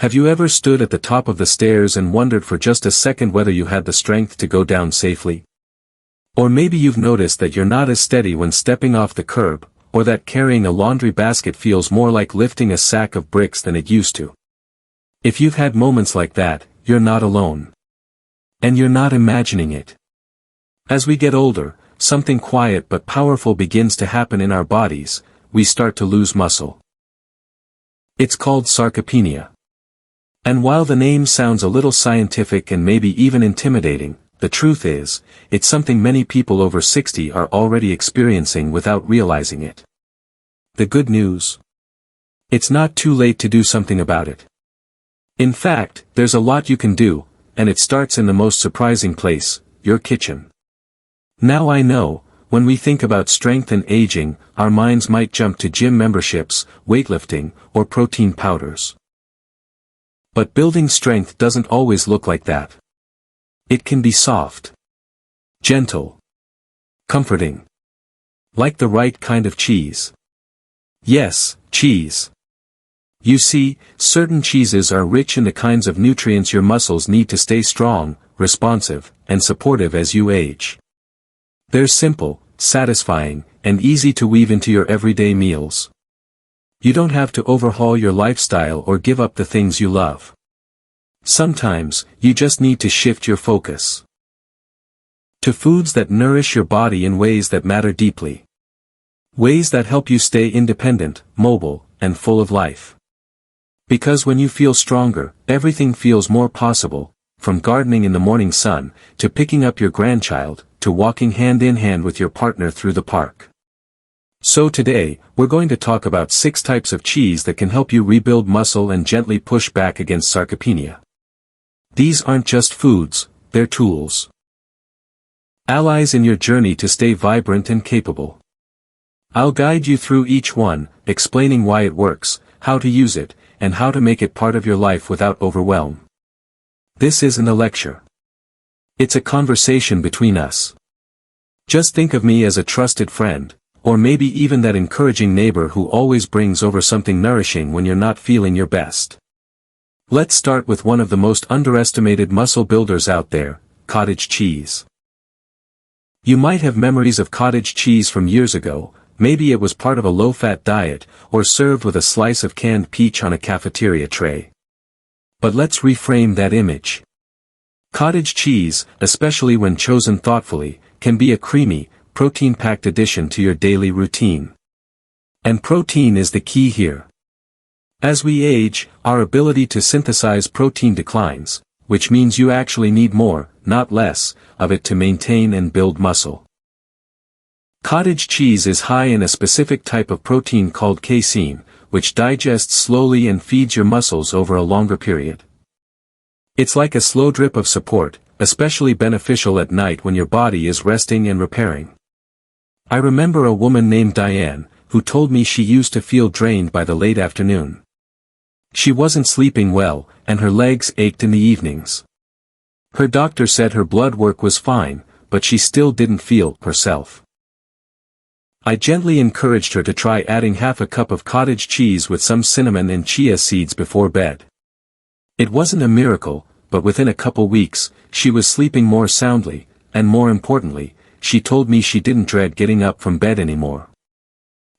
Have you ever stood at the top of the stairs and wondered for just a second whether you had the strength to go down safely? Or maybe you've noticed that you're not as steady when stepping off the curb, or that carrying a laundry basket feels more like lifting a sack of bricks than it used to. If you've had moments like that, you're not alone. And you're not imagining it. As we get older, something quiet but powerful begins to happen in our bodies. We start to lose muscle. It's called sarcopenia. And while the name sounds a little scientific and maybe even intimidating, the truth is, it's something many people over 60 are already experiencing without realizing it. The good news? It's not too late to do something about it. In fact, there's a lot you can do, and it starts in the most surprising place, your kitchen. Now I know, when we think about strength and aging, our minds might jump to gym memberships, weightlifting, or protein powders. But building strength doesn't always look like that. It can be soft, gentle, comforting. Like the right kind of cheese. Yes, cheese. You see, certain cheeses are rich in the kinds of nutrients your muscles need to stay strong, responsive, and supportive as you age. They're simple, satisfying, and easy to weave into your everyday meals. You don't have to overhaul your lifestyle or give up the things you love. Sometimes, you just need to shift your focus to foods that nourish your body in ways that matter deeply. Ways that help you stay independent, mobile, and full of life. Because when you feel stronger, everything feels more possible, from gardening in the morning sun, to picking up your grandchild, to walking hand in hand with your partner through the park. So today, we're going to talk about 6 types of cheese that can help you rebuild muscle and gently push back against sarcopenia. These aren't just foods, they're tools. Allies in your journey to stay vibrant and capable. I'll guide you through each one, explaining why it works, how to use it, and how to make it part of your life without overwhelm. This isn't a lecture. It's a conversation between us. Just think of me as a trusted friend, or maybe even that encouraging neighbor who always brings over something nourishing when you're not feeling your best. Let's start with one of the most underestimated muscle builders out there, cottage cheese. You might have memories of cottage cheese from years ago. Maybe it was part of a low-fat diet, or served with a slice of canned peach on a cafeteria tray. But let's reframe that image. Cottage cheese, especially when chosen thoughtfully, can be a creamy, protein-packed addition to your daily routine. And protein is the key here. As we age, our ability to synthesize protein declines, which means you actually need more, not less, of it to maintain and build muscle. Cottage cheese is high in a specific type of protein called casein, which digests slowly and feeds your muscles over a longer period. It's like a slow drip of support, especially beneficial at night when your body is resting and repairing. I remember a woman named Diane, who told me she used to feel drained by the late afternoon. She wasn't sleeping well, and her legs ached in the evenings. Her doctor said her blood work was fine, but she still didn't feel herself. I gently encouraged her to try adding half a cup of cottage cheese with some cinnamon and chia seeds before bed. It wasn't a miracle, but within a couple weeks, she was sleeping more soundly, and more importantly, she told me she didn't dread getting up from bed anymore.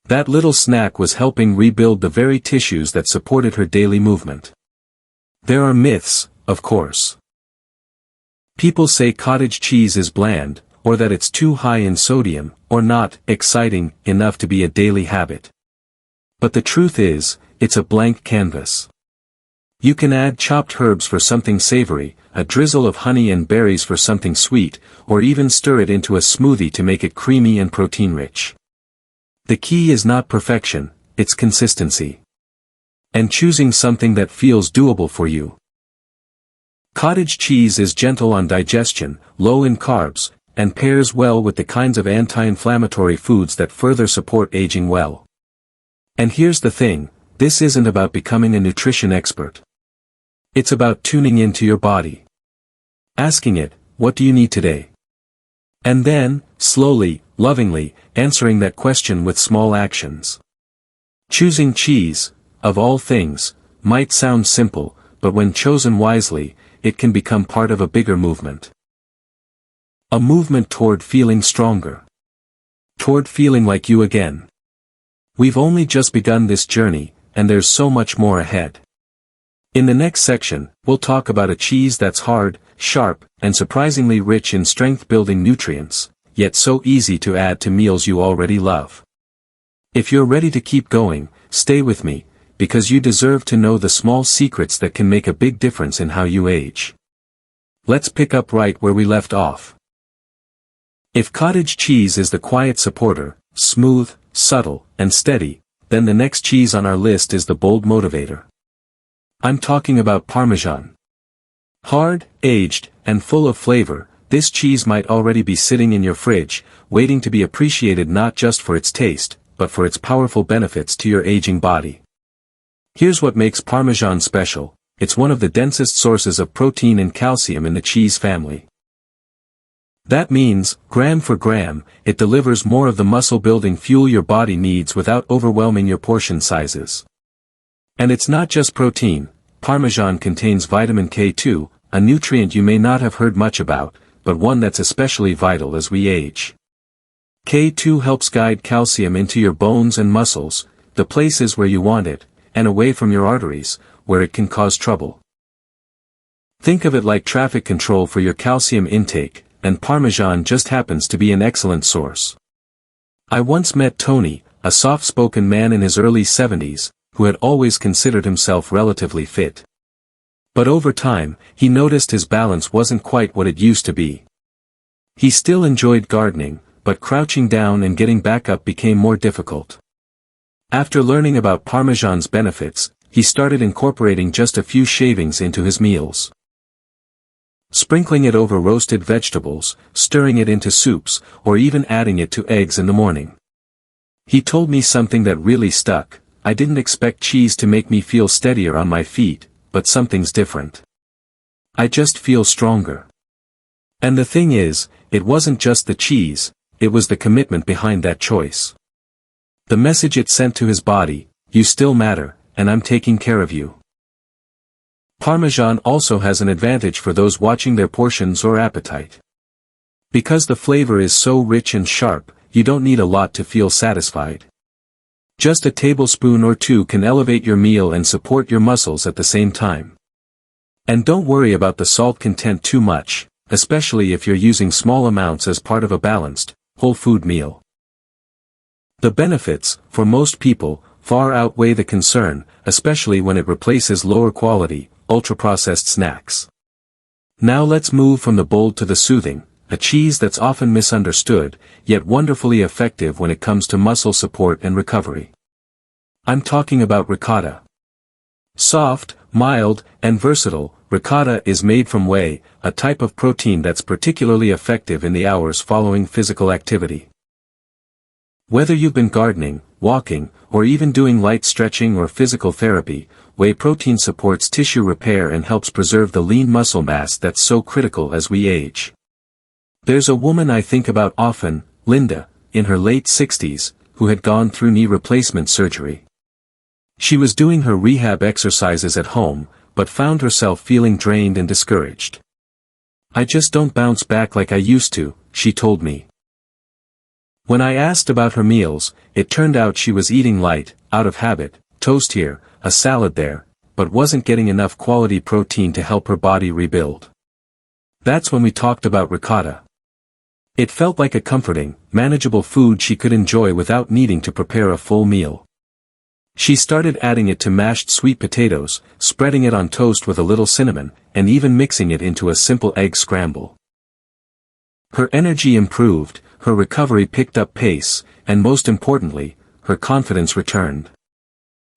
That little snack was helping rebuild the very tissues that supported her daily movement. There are myths, of course. People say cottage cheese is bland, or that it's too high in sodium, or not exciting enough to be a daily habit. But the truth is, it's a blank canvas. You can add chopped herbs for something savory, a drizzle of honey and berries for something sweet, or even stir it into a smoothie to make it creamy and protein-rich. The key is not perfection, it's consistency. And choosing something that feels doable for you. Cottage cheese is gentle on digestion, low in carbs, and pairs well with the kinds of anti-inflammatory foods that further support aging well. And here's the thing, this isn't about becoming a nutrition expert. It's about tuning into your body. Asking it, what do you need today? And then, slowly, lovingly, answering that question with small actions. Choosing cheese, of all things, might sound simple, but when chosen wisely, it can become part of a bigger movement. A movement toward feeling stronger. Toward feeling like you again. We've only just begun this journey, and there's so much more ahead. In the next section, we'll talk about a cheese that's hard, sharp, and surprisingly rich in strength-building nutrients, yet so easy to add to meals you already love. If you're ready to keep going, stay with me, because you deserve to know the small secrets that can make a big difference in how you age. Let's pick up right where we left off. If cottage cheese is the quiet supporter, smooth, subtle, and steady, then the next cheese on our list is the bold motivator. I'm talking about Parmesan. Hard, aged, and full of flavor, this cheese might already be sitting in your fridge, waiting to be appreciated not just for its taste, but for its powerful benefits to your aging body. Here's what makes Parmesan special: it's one of the densest sources of protein and calcium in the cheese family. That means, gram for gram, it delivers more of the muscle-building fuel your body needs without overwhelming your portion sizes. And it's not just protein. Parmesan contains vitamin K2, a nutrient you may not have heard much about, but one that's especially vital as we age. K2 helps guide calcium into your bones and muscles, the places where you want it, and away from your arteries, where it can cause trouble. Think of it like traffic control for your calcium intake, and Parmesan just happens to be an excellent source. I once met Tony, a soft-spoken man in his early 70s, who had always considered himself relatively fit. But over time, he noticed his balance wasn't quite what it used to be. He still enjoyed gardening, but crouching down and getting back up became more difficult. After learning about Parmesan's benefits, he started incorporating just a few shavings into his meals. Sprinkling it over roasted vegetables, stirring it into soups, or even adding it to eggs in the morning. He told me something that really stuck: I didn't expect cheese to make me feel steadier on my feet, but something's different. I just feel stronger. And the thing is, it wasn't just the cheese, it was the commitment behind that choice. The message it sent to his body: you still matter, and I'm taking care of you. Parmesan also has an advantage for those watching their portions or appetite. Because the flavor is so rich and sharp, you don't need a lot to feel satisfied. Just a tablespoon or two can elevate your meal and support your muscles at the same time. And don't worry about the salt content too much, especially if you're using small amounts as part of a balanced, whole food meal. The benefits, for most people, far outweigh the concern, especially when it replaces lower quality, ultra-processed snacks. Now let's move from the bold to the soothing, a cheese that's often misunderstood, yet wonderfully effective when it comes to muscle support and recovery. I'm talking about ricotta. Soft, mild, and versatile, ricotta is made from whey, a type of protein that's particularly effective in the hours following physical activity. Whether you've been gardening, walking, or even doing light stretching or physical therapy, whey protein supports tissue repair and helps preserve the lean muscle mass that's so critical as we age. There's a woman I think about often, Linda, in her late 60s, who had gone through knee replacement surgery. She was doing her rehab exercises at home, but found herself feeling drained and discouraged. I just don't bounce back like I used to, she told me. When I asked about her meals, it turned out she was eating light, out of habit, toast here, a salad there, but wasn't getting enough quality protein to help her body rebuild. That's when we talked about ricotta. It felt like a comforting, manageable food she could enjoy without needing to prepare a full meal. She started adding it to mashed sweet potatoes, spreading it on toast with a little cinnamon, and even mixing it into a simple egg scramble. Her energy improved, her recovery picked up pace, and most importantly, her confidence returned.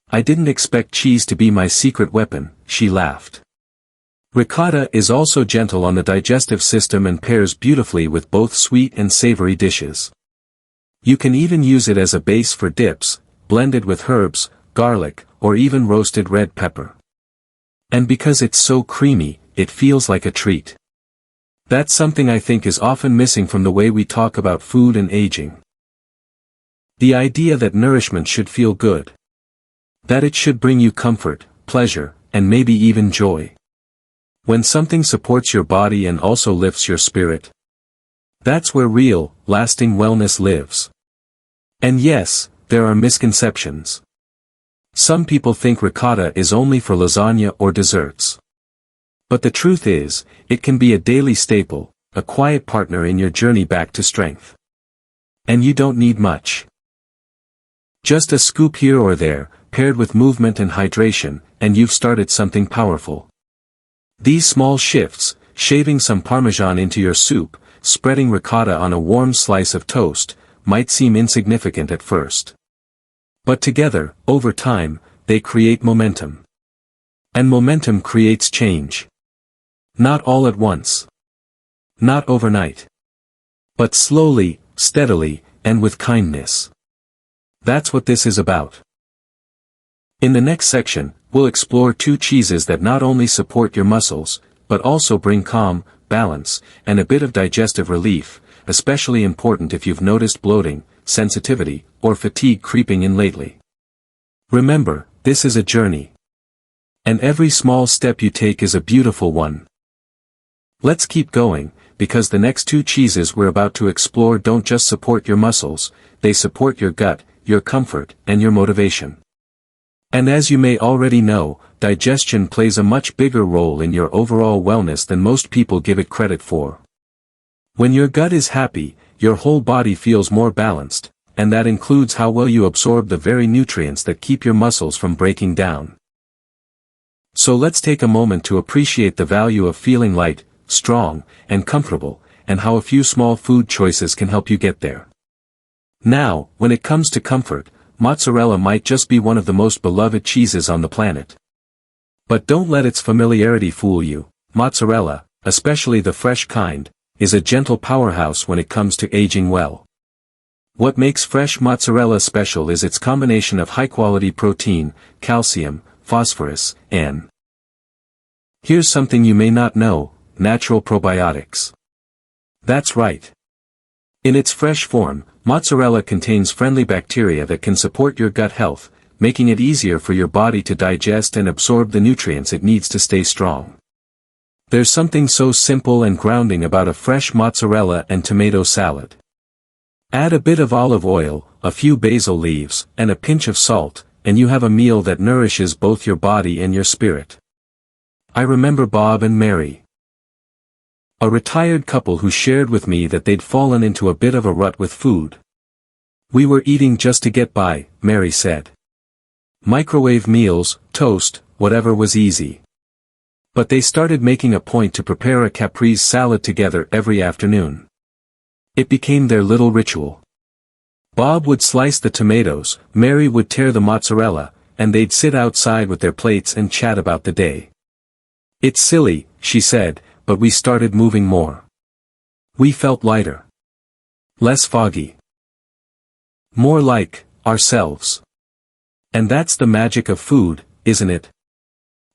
I didn't expect cheese to be my secret weapon, she laughed. Ricotta is also gentle on the digestive system and pairs beautifully with both sweet and savory dishes. You can even use it as a base for dips, blended with herbs, garlic, or even roasted red pepper. And because it's so creamy, it feels like a treat. That's something I think is often missing from the way we talk about food and aging. The idea that nourishment should feel good. That it should bring you comfort, pleasure, and maybe even joy. When something supports your body and also lifts your spirit, that's where real, lasting wellness lives. And yes, there are misconceptions. Some people think ricotta is only for lasagna or desserts. But the truth is, it can be a daily staple, a quiet partner in your journey back to strength. And you don't need much. Just a scoop here or there, paired with movement and hydration, and you've started something powerful. These small shifts, shaving some Parmesan into your soup, spreading ricotta on a warm slice of toast, might seem insignificant at first. But together, over time, they create momentum. And momentum creates change. Not all at once. Not overnight. But slowly, steadily, and with kindness. That's what this is about. In the next section, we'll explore 2 cheeses that not only support your muscles, but also bring calm, balance, and a bit of digestive relief, especially important if you've noticed bloating, sensitivity, or fatigue creeping in lately. Remember, this is a journey. And every small step you take is a beautiful one. Let's keep going, because the next 2 cheeses we're about to explore don't just support your muscles, they support your gut, your comfort, and your motivation. And as you may already know, digestion plays a much bigger role in your overall wellness than most people give it credit for. When your gut is happy, your whole body feels more balanced, and that includes how well you absorb the very nutrients that keep your muscles from breaking down. So let's take a moment to appreciate the value of feeling light, strong, and comfortable, and how a few small food choices can help you get there. Now, when it comes to comfort, mozzarella might just be one of the most beloved cheeses on the planet. But don't let its familiarity fool you. Mozzarella, especially the fresh kind, is a gentle powerhouse when it comes to aging well. What makes fresh mozzarella special is its combination of high-quality protein, calcium, phosphorus, and here's something you may not know, natural probiotics. That's right. In its fresh form, mozzarella contains friendly bacteria that can support your gut health, making it easier for your body to digest and absorb the nutrients it needs to stay strong. There's something so simple and grounding about a fresh mozzarella and tomato salad. Add a bit of olive oil, a few basil leaves, and a pinch of salt, and you have a meal that nourishes both your body and your spirit. I remember Bob and Mary, a retired couple who shared with me that they'd fallen into a bit of a rut with food. We were eating just to get by, Mary said. Microwave meals, toast, whatever was easy. But they started making a point to prepare a caprese salad together every afternoon. It became their little ritual. Bob would slice the tomatoes, Mary would tear the mozzarella, and they'd sit outside with their plates and chat about the day. It's silly, she said, but we started moving more. We felt lighter. Less foggy. More like ourselves. And that's the magic of food, isn't it?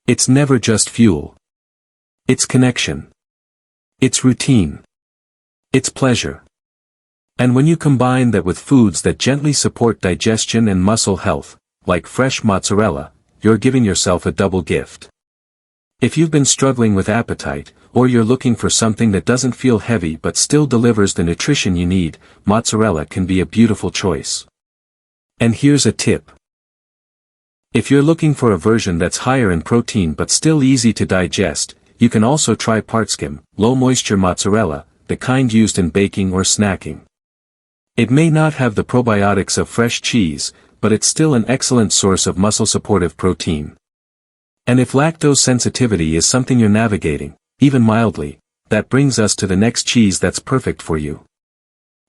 It's never just fuel. It's connection. It's routine. It's pleasure. And when you combine that with foods that gently support digestion and muscle health, like fresh mozzarella, you're giving yourself a double gift. If you've been struggling with appetite, or you're looking for something that doesn't feel heavy but still delivers the nutrition you need, mozzarella can be a beautiful choice. And here's a tip. If you're looking for a version that's higher in protein but still easy to digest, you can also try part-skim, low-moisture mozzarella, the kind used in baking or snacking. It may not have the probiotics of fresh cheese, but it's still an excellent source of muscle-supportive protein. And if lactose sensitivity is something you're navigating, even mildly, that brings us to the next cheese that's perfect for you.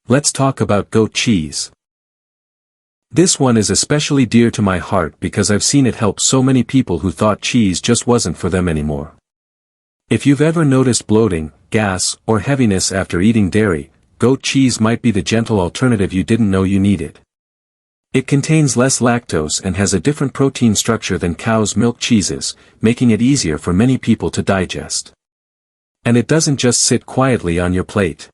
Let's talk about goat cheese. This one is especially dear to my heart because I've seen it help so many people who thought cheese just wasn't for them anymore. If you've ever noticed bloating, gas, or heaviness after eating dairy, goat cheese might be the gentle alternative you didn't know you needed. It contains less lactose and has a different protein structure than cow's milk cheeses, making it easier for many people to digest. And it doesn't just sit quietly on your plate.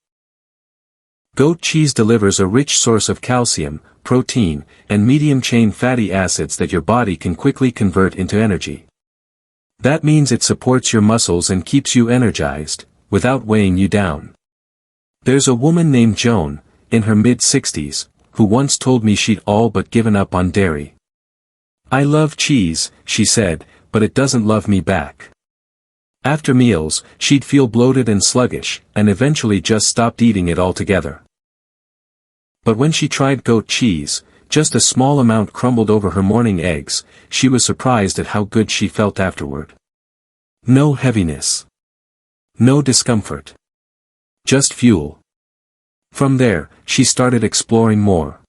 Goat cheese delivers a rich source of calcium, protein, and medium-chain fatty acids that your body can quickly convert into energy. That means it supports your muscles and keeps you energized, without weighing you down. There's a woman named Joan, in her mid-60s, who once told me she'd all but given up on dairy. "I love cheese," she said, "but it doesn't love me back." After meals, she'd feel bloated and sluggish, and eventually just stopped eating it altogether. But when she tried goat cheese, just a small amount crumbled over her morning eggs, she was surprised at how good she felt afterward. No heaviness. No discomfort. Just fuel. From there, she started exploring more.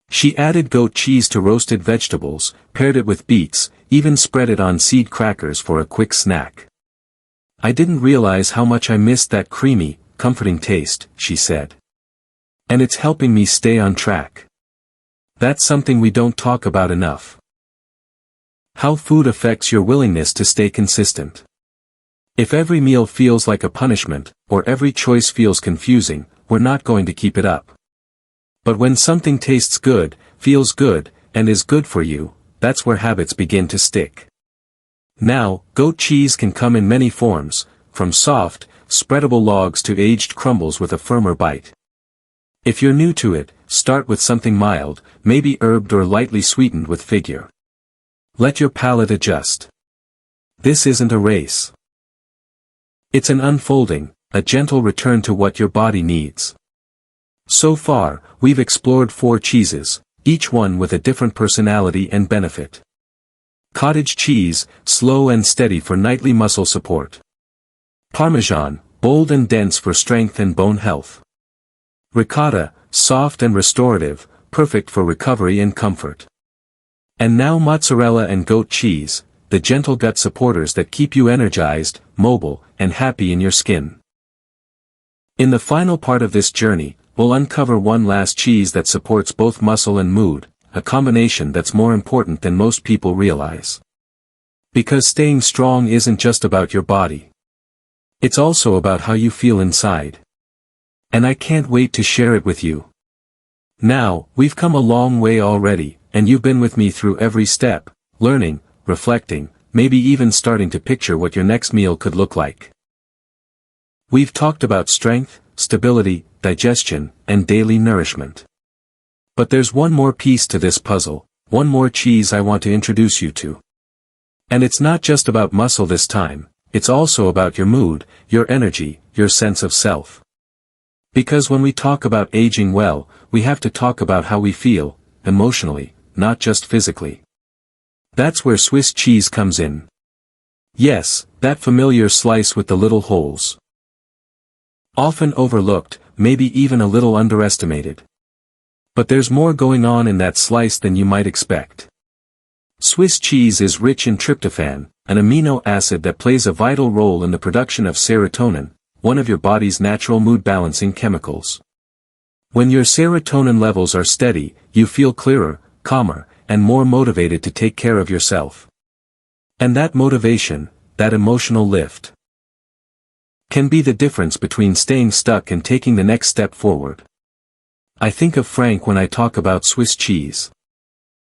She added goat cheese to roasted vegetables, paired it with beets, even spread it on seed crackers for a quick snack. "I didn't realize how much I missed that creamy, comforting taste," she said. "And it's helping me stay on track." That's something we don't talk about enough. How food affects your willingness to stay consistent. If every meal feels like a punishment, or every choice feels confusing, we're not going to keep it up. But when something tastes good, feels good, and is good for you, that's where habits begin to stick. Now, goat cheese can come in many forms, from soft, spreadable logs to aged crumbles with a firmer bite. If you're new to it, start with something mild, maybe herbed or lightly sweetened with figure. Let your palate adjust. This isn't a race. It's an unfolding, a gentle return to what your body needs. So far, we've explored 4 cheeses, each one with a different personality and benefit. Cottage cheese, slow and steady for nightly muscle support. Parmesan, bold and dense for strength and bone health. Ricotta, soft and restorative, perfect for recovery and comfort. And now mozzarella and goat cheese, the gentle gut supporters that keep you energized, mobile, and happy in your skin. In the final part of this journey, we'll uncover one last cheese that supports both muscle and mood, a combination that's more important than most people realize. Because staying strong isn't just about your body. It's also about how you feel inside. And I can't wait to share it with you. Now, we've come a long way already, and you've been with me through every step, learning, reflecting, maybe even starting to picture what your next meal could look like. We've talked about strength, stability, digestion, and daily nourishment. But there's one more piece to this puzzle, one more cheese I want to introduce you to. And it's not just about muscle this time, it's also about your mood, your energy, your sense of self. Because when we talk about aging well, we have to talk about how we feel, emotionally, not just physically. That's where Swiss cheese comes in. Yes, that familiar slice with the little holes. Often overlooked, maybe even a little underestimated. But there's more going on in that slice than you might expect. Swiss cheese is rich in tryptophan, an amino acid that plays a vital role in the production of serotonin, one of your body's natural mood-balancing chemicals. When your serotonin levels are steady, you feel clearer, calmer, and more motivated to take care of yourself. And that motivation, that emotional lift, can be the difference between staying stuck and taking the next step forward. I think of Frank when I talk about Swiss cheese.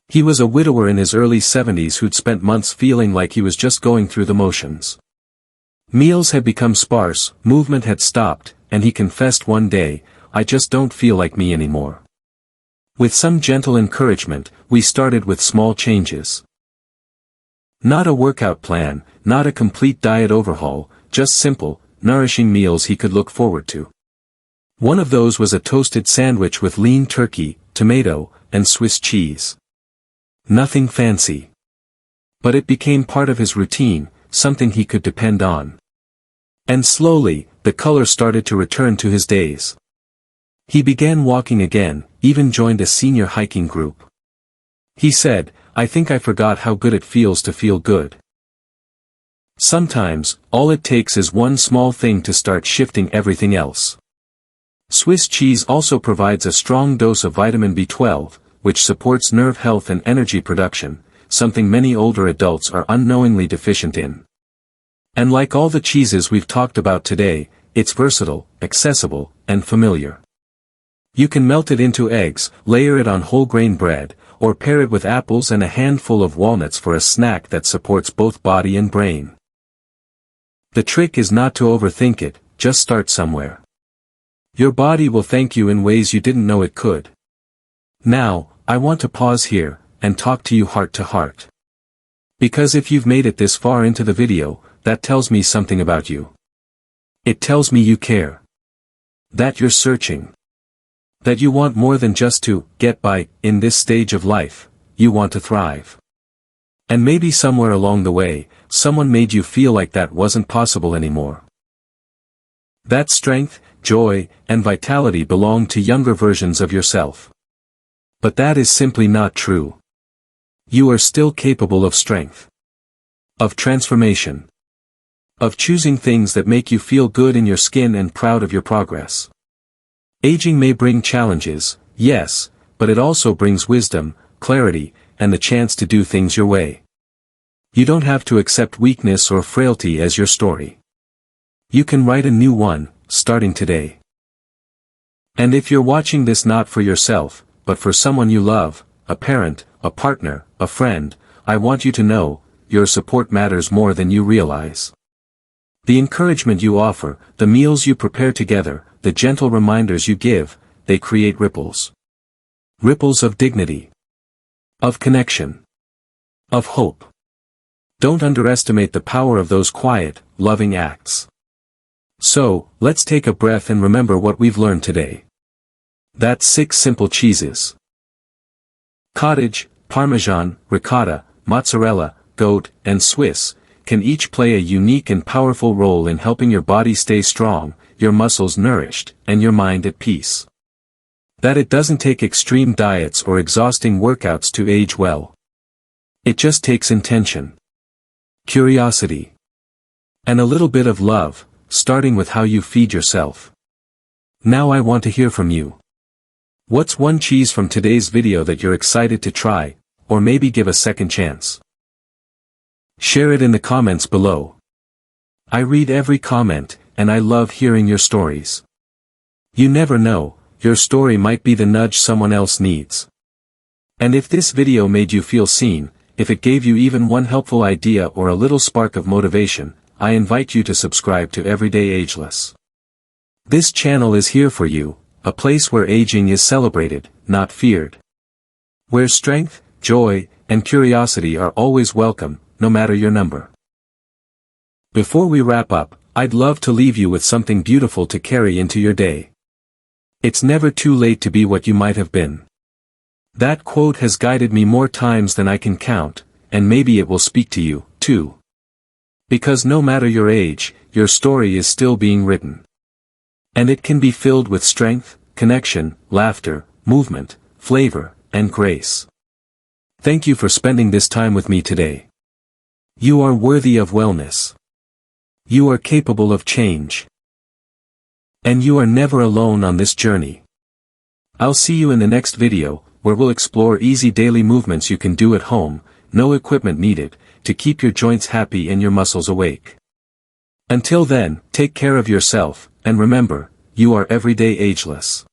He was a widower in his early 70s who'd spent months feeling like he was just going through the motions. Meals had become sparse, movement had stopped, and he confessed one day, "I just don't feel like me anymore." With some gentle encouragement, we started with small changes. Not a workout plan, not a complete diet overhaul, just simple, nourishing meals he could look forward to. One of those was a toasted sandwich with lean turkey, tomato, and Swiss cheese. Nothing fancy. But it became part of his routine, something he could depend on. And slowly, the color started to return to his days. He began walking again, even joined a senior hiking group. He said, "I think I forgot how good it feels to feel good." Sometimes, all it takes is one small thing to start shifting everything else. Swiss cheese also provides a strong dose of vitamin B12, which supports nerve health and energy production, something many older adults are unknowingly deficient in. And like all the cheeses we've talked about today, it's versatile, accessible, and familiar. You can melt it into eggs, layer it on whole grain bread, Or pair it with apples and a handful of walnuts for a snack that supports both body and brain. The trick is not to overthink it, just start somewhere. Your body will thank you in ways you didn't know it could. Now, I want to pause here, and talk to you heart to heart. Because if you've made it this far into the video, that tells me something about you. It tells me you care. That you're searching. That you want more than just to get by in this stage of life, you want to thrive. And maybe somewhere along the way, someone made you feel like that wasn't possible anymore. That strength, joy, and vitality belong to younger versions of yourself. But that is simply not true. You are still capable of strength. Of transformation. Of choosing things that make you feel good in your skin and proud of your progress. Aging may bring challenges, yes, but it also brings wisdom, clarity, and the chance to do things your way. You don't have to accept weakness or frailty as your story. You can write a new one, starting today. And if you're watching this not for yourself, but for someone you love, a parent, a partner, a friend, I want you to know, your support matters more than you realize. The encouragement you offer, the meals you prepare together, the gentle reminders you give, they create ripples. Ripples of dignity. Of connection. Of hope. Don't underestimate the power of those quiet, loving acts. So, let's take a breath and remember what we've learned today. That's 6 simple cheeses. Cottage, Parmesan, ricotta, mozzarella, goat, and Swiss, can each play a unique and powerful role in helping your body stay strong, your muscles nourished, and your mind at peace. That it doesn't take extreme diets or exhausting workouts to age well. It just takes intention. Curiosity. And a little bit of love, starting with how you feed yourself. Now I want to hear from you. What's one cheese from today's video that you're excited to try, or maybe give a second chance? Share it in the comments below. I read every comment, and I love hearing your stories. You never know, your story might be the nudge someone else needs. And if this video made you feel seen, if it gave you even one helpful idea or a little spark of motivation, I invite you to subscribe to Everyday Ageless. This channel is here for you, a place where aging is celebrated, not feared. Where strength, joy, and curiosity are always welcome, no matter your number. Before we wrap up, I'd love to leave you with something beautiful to carry into your day. It's never too late to be what you might have been. That quote has guided me more times than I can count, and maybe it will speak to you, too. Because no matter your age, your story is still being written. And it can be filled with strength, connection, laughter, movement, flavor, and grace. Thank you for spending this time with me today. You are worthy of wellness. You are capable of change. And you are never alone on this journey. I'll see you in the next video, where we'll explore easy daily movements you can do at home, no equipment needed, to keep your joints happy and your muscles awake. Until then, take care of yourself, and remember, you are everyday ageless.